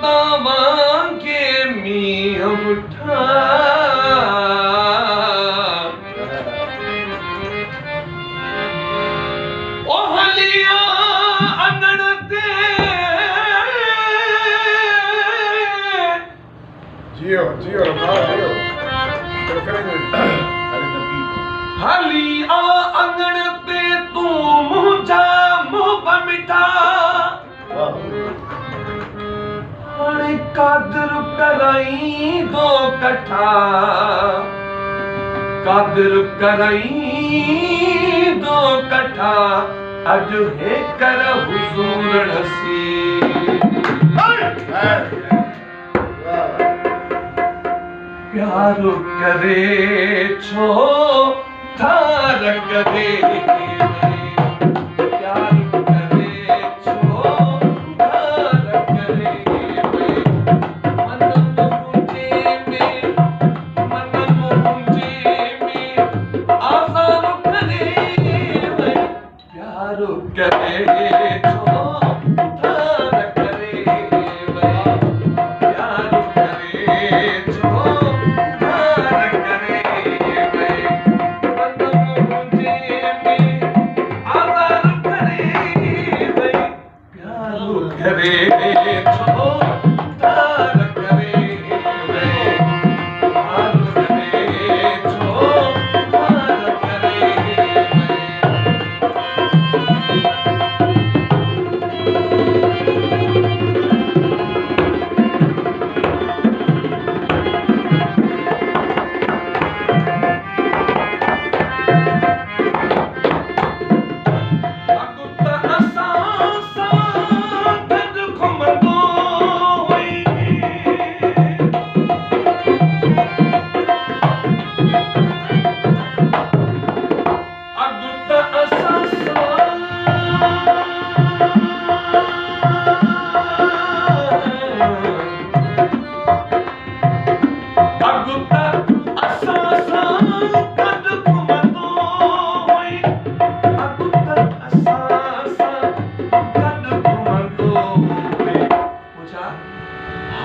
तावांगे मींह उठा ओ हलिया अंगण ते जियो जियो जियो हलिया अंगण ते तू मुझा मुंह मिठा हाणे कादर कराई दो कठा कादर कराई दो कठा अज हे कर हुजूर हसी प्यार करे छो थार करे प्यार करे छो थार करे मन मुंजे में आज़ाद करे प्यार करे छो थार करे प्यार करे छो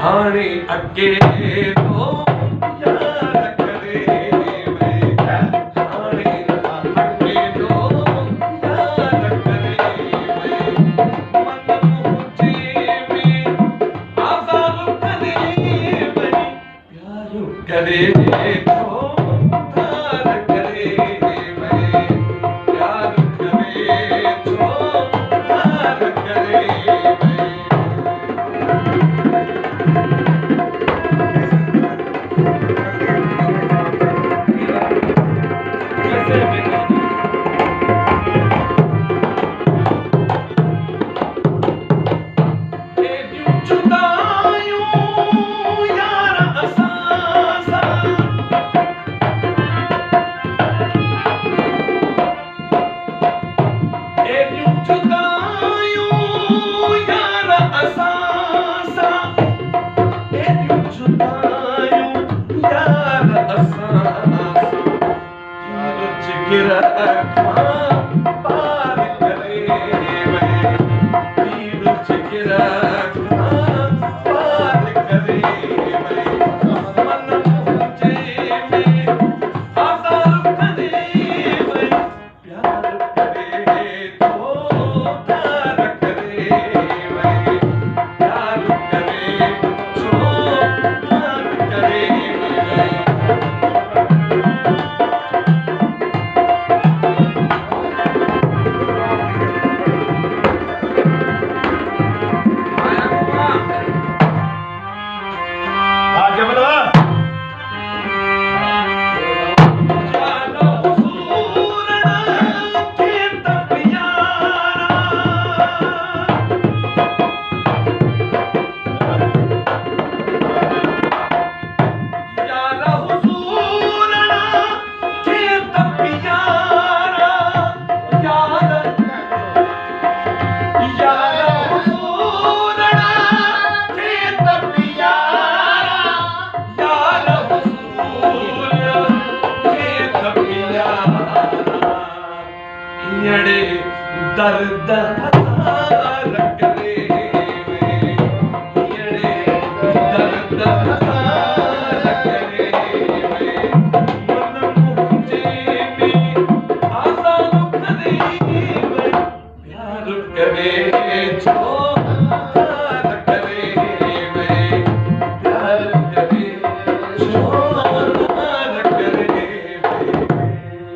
हाणे अगे तो यार करे हाणे अगे तो यार करे मन मुझे में आज़ाद करे प्यार करे तो थार करे प्यार करे तो थार करे दर्द ओ